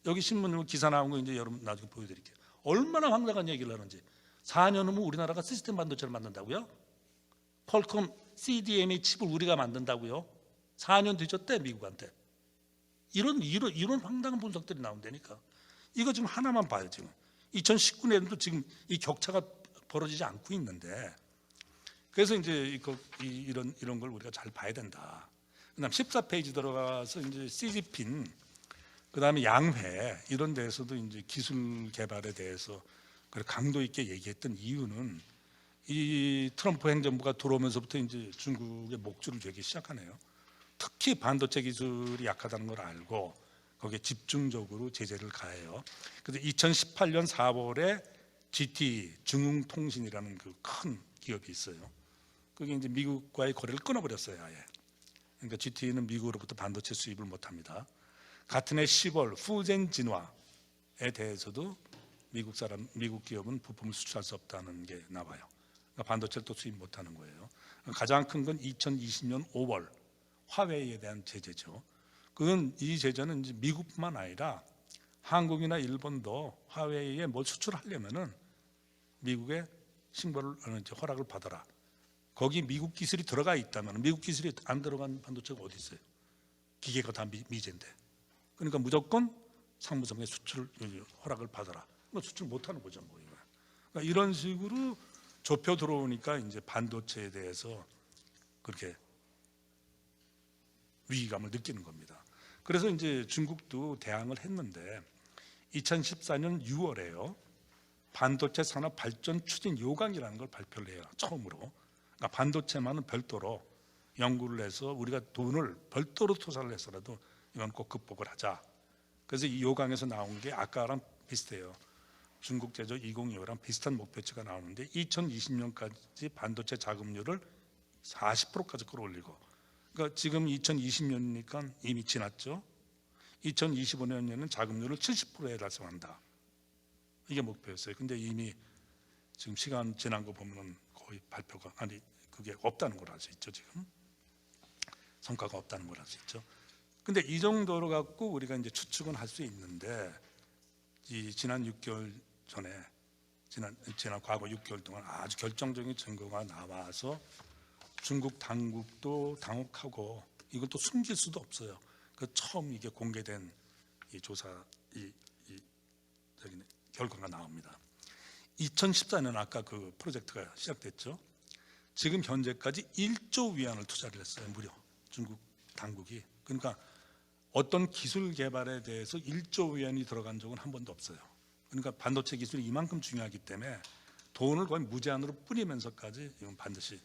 여기 신문 기사 나온 거 이제 여러분 나중에 보여드릴게요. 얼마나 황당한 얘기를 하는지. 4년 후면 우리나라가 시스템 반도체를 만든다고요? 퀄컴 CDMA 칩을 우리가 만든다고요? 4년 뒤졌대 미국한테. 이런 황당한 분석들이 나온다니까. 이거 지금 하나만 봐요. 지금 2019년도 지금 이 격차가 벌어지지 않고 있는데, 그래서 이제 이런 걸 우리가 잘 봐야 된다. 그다음 14페이지 들어가서 이제 CG핀, 그다음에 양회 이런 데에서도 이제 기술 개발에 대해서 강도 있게 얘기했던 이유는 이 트럼프 행정부가 들어오면서부터 이제 중국의 목줄을 죄기 시작하네요. 특히 반도체 기술이 약하다는 걸 알고 거기에 집중적으로 제재를 가해요. 그래서 2018년 4월에 GT 중흥통신이라는 그 큰 기업이 있어요. 그게 이제 미국과의 거래를 끊어버렸어요, 아예. 그러니까 GT는 미국으로부터 반도체 수입을 못합니다. 같은 해 10월 푸젠 진화에 대해서도 미국 기업은 부품을 수출할 수 없다는 게 나와요. 그러니까 반도체를 또 수입 못하는 거예요. 가장 큰 건 2020년 5월 화웨이에 대한 제재죠. 그건 이 제재는 이제 미국뿐만 아니라 한국이나 일본도 화웨이에 뭘 수출하려면은 미국의 신고를 허락을 받아라. 거기 미국 기술이 들어가 있다면, 미국 기술이 안 들어간 반도체가 어디 있어요? 기계가 다 미제인데. 그러니까 무조건 상무성의 수출 허락을 받아라. 뭐 수출 못하는 거죠, 뭐 이거. 그러니까 이런 식으로 좁혀 들어오니까 이제 반도체에 대해서 그렇게 위기감을 느끼는 겁니다. 그래서 이제 중국도 대항을 했는데 2014년 6월에요. 반도체 산업 발전 추진 요강이라는 걸 발표를 해요. 처음으로. 그러니까 반도체만은 별도로 연구를 해서 우리가 돈을 별도로 투자를 해서라도 이건 꼭 극복을 하자. 그래서 이 요강에서 나온 게 아까랑 비슷해요. 중국 제조 2025랑 비슷한 목표치가 나오는데 2020년까지 반도체 자금률을 40%까지 끌어올리고, 그러니까 지금 2020년이니까 이미 지났죠. 2025년에는 자금률을 70%에 달성한다. 이게 목표였어요. 근데 이미 지금 시간 지난 거 보면 거의 발표가 그게 없다는 걸 알 수 있죠. 지금 성과가 없다는 걸 알 수 있죠. 근데 이 정도로 갖고 우리가 이제 추측은 할 수 있는데, 이 지난 6개월 전에 지난 과거 6개월 동안 아주 결정적인 증거가 나와서 중국 당국도 당혹하고 이걸 또 숨길 수도 없어요. 그 처음 이게 공개된 이 조사 결과가 나옵니다. 2014년 아까 그 프로젝트가 시작됐죠. 지금 현재까지 1조 위안을 투자를 했어요. 무려 중국 당국이. 그러니까 어떤 기술 개발에 대해서 1조 위안이 들어간 적은 한 번도 없어요. 그러니까 반도체 기술이 이만큼 중요하기 때문에 돈을 거의 무제한으로 뿌리면서까지 이건 반드시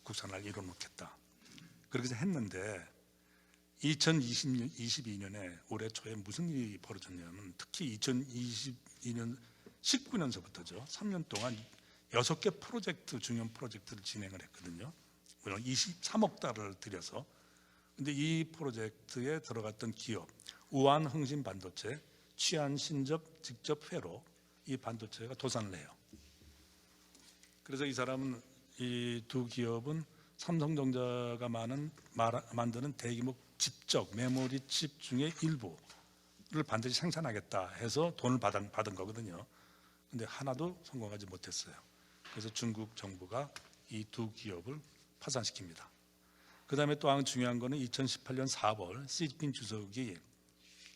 국산화를 이뤄놓겠다. 그렇게 해서 했는데 2022년에 올해 초에 무슨 일이 벌어졌냐면, 특히 2022년 19년서부터죠. 3년 동안 6개 프로젝트, 중요한 프로젝트를 진행을 했거든요. 물론 23억 달러를 들여서. 근데 이 프로젝트에 들어갔던 기업 우한흥신반도체, 취한신접 직접 회로 이 반도체가 도산을 해요. 그래서 이 사람은, 이 두 기업은 삼성전자가 만드는 대규모 집적 메모리 칩 중에 일부를 반드시 생산하겠다 해서 돈을 받은 거거든요. 근데 하나도 성공하지 못했어요. 그래서 중국 정부가 이 두 기업을 파산시킵니다. 그 다음에 또 한 중요한 거는 2018년 4월 시진핑 주석이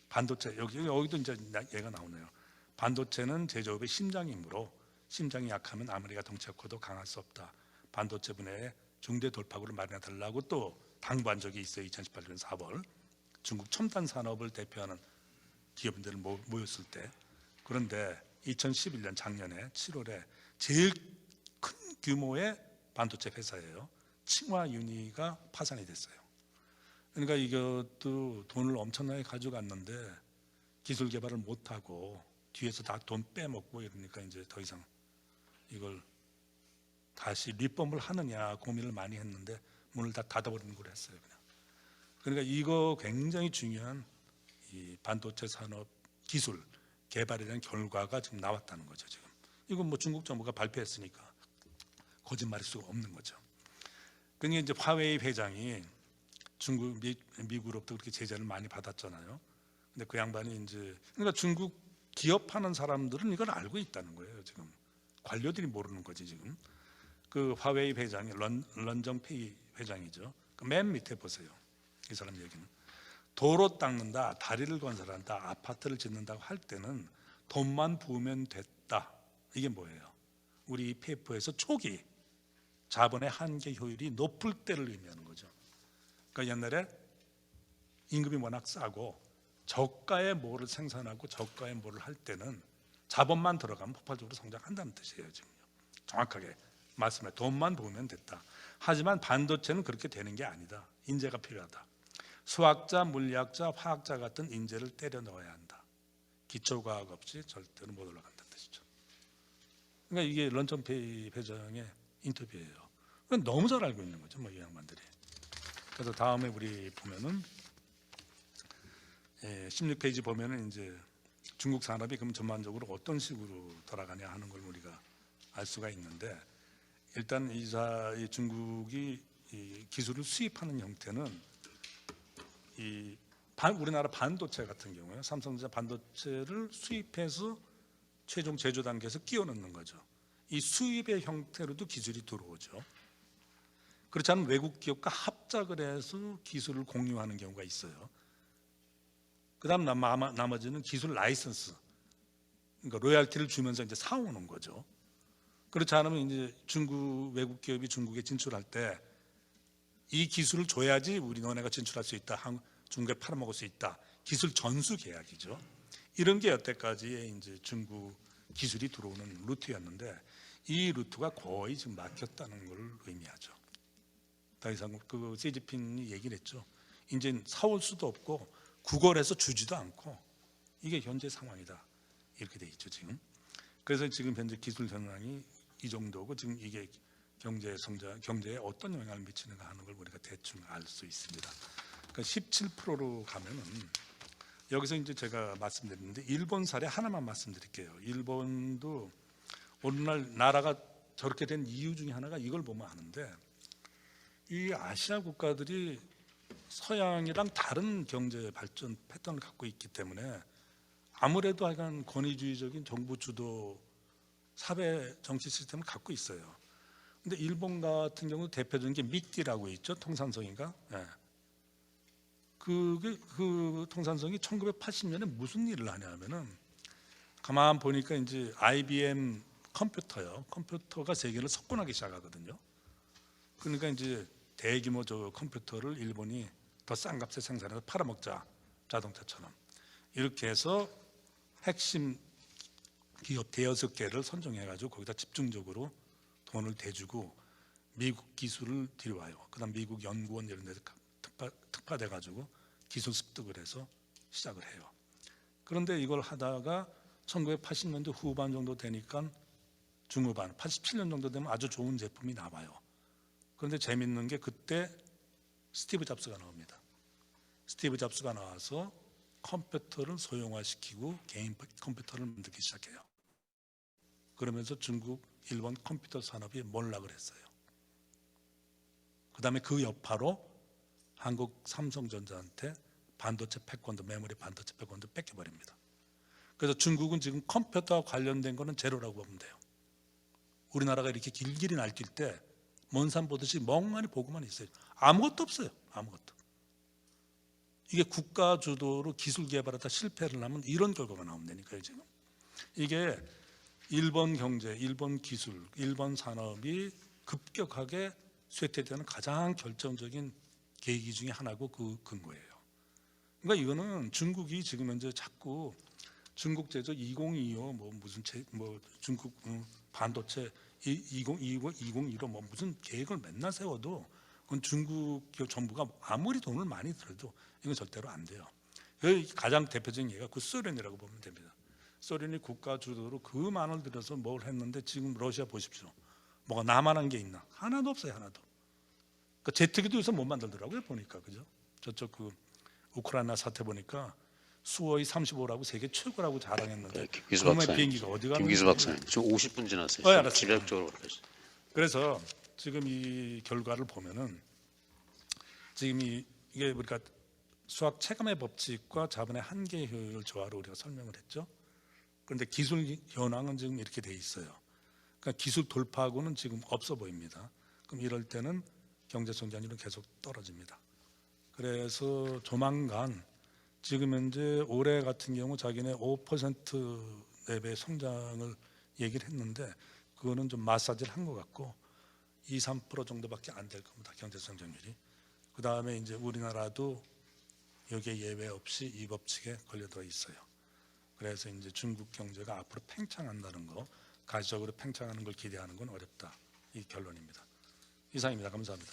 반도체, 여기도 이제 얘가 나오네요. 반도체는 제조업의 심장이므로 심장이 약하면 아무리 덩치 커도 강할 수 없다. 반도체 분야에 중대 돌파구를 마련해 달라고 또 당부한 적이 있어요. 2018년 4월 중국 첨단 산업을 대표하는 기업인들을 모였을 때. 그런데 2011년 작년에 7월에 제일 큰 규모의 반도체 회사예요. 칭화유니가 파산이 됐어요. 그러니까 이것도 돈을 엄청나게 가져갔는데 기술 개발을 못하고 뒤에서 다 돈 빼먹고 이러니까 이제 더 이상 이걸 다시 리폼을 하느냐 고민을 많이 했는데 문을 다 닫아버리는 걸 했어요. 그러니까 이거 굉장히 중요한 이 반도체 산업 기술 개발에 대한 결과가 지금 나왔다는 거죠. 지금 이건 뭐 중국 정부가 발표했으니까 거짓말일 수가 없는 거죠. 그러니까 이제 화웨이 회장이 미국으로부터 그렇게 제재를 많이 받았잖아요. 근데 그 양반이 이제, 그러니까 중국 기업하는 사람들은 이걸 알고 있다는 거예요. 지금 관료들이 모르는 거지. 지금 그 화웨이 회장이 런정페이 회장이죠. 그 맨 밑에 보세요. 이 사람 얘기는 도로 닦는다, 다리를 건설한다, 아파트를 짓는다고 할 때는 돈만 부으면 됐다. 이게 뭐예요? 우리 페이퍼에서 초기 자본의 한계 효율이 높을 때를 의미하는 거죠. 그러니까 옛날에 임금이 워낙 싸고 저가의 뭐를 생산하고 저가의 뭐를 할 때는 자본만 들어가면 폭발적으로 성장한다는 뜻이에요. 지금요. 정확하게 말씀해. 돈만 부으면 됐다. 하지만 반도체는 그렇게 되는 게 아니다. 인재가 필요하다. 수학자, 물리학자, 화학자 같은 인재를 때려 넣어야 한다. 기초과학 없이 절대로 못 올라간다는 뜻이죠. 그러니까 이게 런던 회장의 인터뷰예요. 너무 잘 알고 있는 거죠, 이 양반들이. 그래서 다음에 우리 보면은 16페이지 보면은 이제 중국 산업이 그럼 전반적으로 어떤 식으로 돌아가냐 하는 걸 우리가 알 수가 있는데, 일단 이 중국이 이 기술을 수입하는 형태는 우리나라 반도체 같은 경우에 삼성전자 반도체를 수입해서 최종 제조 단계에서 끼워 넣는 거죠. 이 수입의 형태로도 기술이 들어오죠. 그렇지 않으면 외국 기업과 합작을 해서 기술을 공유하는 경우가 있어요. 그다음 나머지는 기술 라이선스, 그러니까 로열티를 주면서 이제 사오는 거죠. 그렇지 않으면 이제 외국 기업이 중국에 진출할 때 이 기술을 줘야지 우리 너네가 진출할 수 있다, 중국에 팔아먹을 수 있다. 기술 전수 계약이죠. 이런 게 여태까지의 이제 중국 기술이 들어오는 루트였는데, 이 루트가 거의 지금 막혔다는 걸 의미하죠. 더 이상 그 시진핑이 얘기를 했죠. 이제 사올 수도 없고 구걸해서 주지도 않고, 이게 현재 상황이다. 이렇게 돼 있죠 지금. 그래서 지금 현재 기술 현황이 이 정도고, 지금 이게 경제에 어떤 영향을 미치는가 하는 걸 우리가 대충 알 수 있습니다. 그러니까 17%로 가면은, 여기서 이제 제가 말씀드렸는데 일본 사례 하나만 말씀드릴게요. 일본도 오늘날 나라가 저렇게 된 이유 중에 하나가 이걸 보면 아는데, 이 아시아 국가들이 서양이랑 다른 경제 발전 패턴을 갖고 있기 때문에 아무래도 하여간 권위주의적인 정부 주도 사회 정치 시스템을 갖고 있어요. 근데 일본 같은 경우 대표적인 게 미띠라고 있죠. 통산성인가? 네. 그 통산성이 1980년에 무슨 일을 하냐면은, 가만 보니까 이제 IBM 컴퓨터가 세계를 석권하기 시작하거든요. 그러니까 이제 대규모 컴퓨터를 일본이 더 싼 값에 생산해서 팔아먹자, 자동차처럼. 이렇게 해서 핵심 기업 대여섯 개를 선정해가지고 거기다 집중적으로 돈을 대주고 미국 기술을 들여와요. 그다음 미국 연구원 이런 데서 특파돼가지고 기술 습득을 해서 시작을 해요. 그런데 이걸 하다가 1980년대 후반 정도 되니까 중후반 87년 정도 되면 아주 좋은 제품이 나와요. 그런데 재밌는 게 그때 스티브 잡스가 나옵니다. 스티브 잡스가 나와서 컴퓨터를 소형화시키고 개인 컴퓨터를 만들기 시작해요. 그러면서 중국, 일본 컴퓨터 산업이 몰락을 했어요. 그 다음에 그 여파로 한국 삼성전자한테 반도체 패권도, 메모리 반도체 패권도 뺏겨버립니다. 그래서 중국은 지금 컴퓨터와 관련된 거는 제로라고 보면 돼요. 우리나라가 이렇게 길길이 날뛸 때 먼 산 보듯이 멍하니 보고만 있어요. 아무것도 없어요. 아무것도. 이게 국가 주도로 기술 개발하다 실패를 하면 이런 결과가 나온다니까요 지금. 이게 일본 경제, 일본 기술, 일본 산업이 급격하게 쇠퇴되는 가장 결정적인 계기 중에 하나고 그 근거예요. 그러니까 이거는 중국이 지금 현재 자꾸 중국 제조 2025 중국 반도체 2025 무슨 계획을 맨날 세워도 그건 중국 정부가 아무리 돈을 많이 들어도 이건 절대로 안 돼요. 가장 대표적인 예가 그 소련이라고 보면 됩니다. 소련이 국가 주도로 그 많을 들여서 뭘 했는데 지금 러시아 보십시오. 뭐가 나만한 게 있나? 하나도 없어요. 하나도. 그러니까 제트기도 요새 못 만들더라고요. 보니까 그죠? 저쪽 그 우크라이나 사태 보니까 수호이 35라고 세계 최고라고 자랑했는데 김기수 그놈의 박사님, 비행기가 어디 가는지. 김기수 박사님, 지금 50분 지났어요. 알았어요. 지략적으로 가시죠. 그래서 지금 이 결과를 보면은 지금 이게 우리가 수학 체감의 법칙과 자본의 한계 효율 조화로 우리가 설명을 했죠. 그런데 기술 현황은 지금 이렇게 돼 있어요. 그러니까 기술 돌파하고는 지금 없어 보입니다. 그럼 이럴 때는 경제 성장률은 계속 떨어집니다. 그래서 조만간 지금 현재 올해 같은 경우 자기네 5% 내외 성장을 얘기를 했는데 그거는 좀 마사지를 한 것 같고 2, 3% 정도밖에 안 될 겁니다. 경제 성장률이. 그 다음에 이제 우리나라도 여기에 예외 없이 이 법칙에 걸려들어 있어요. 그래서 이제 중국 경제가 앞으로 팽창한다는 거, 가시적으로 팽창하는 걸 기대하는 건 어렵다. 이 결론입니다. 이상입니다. 감사합니다.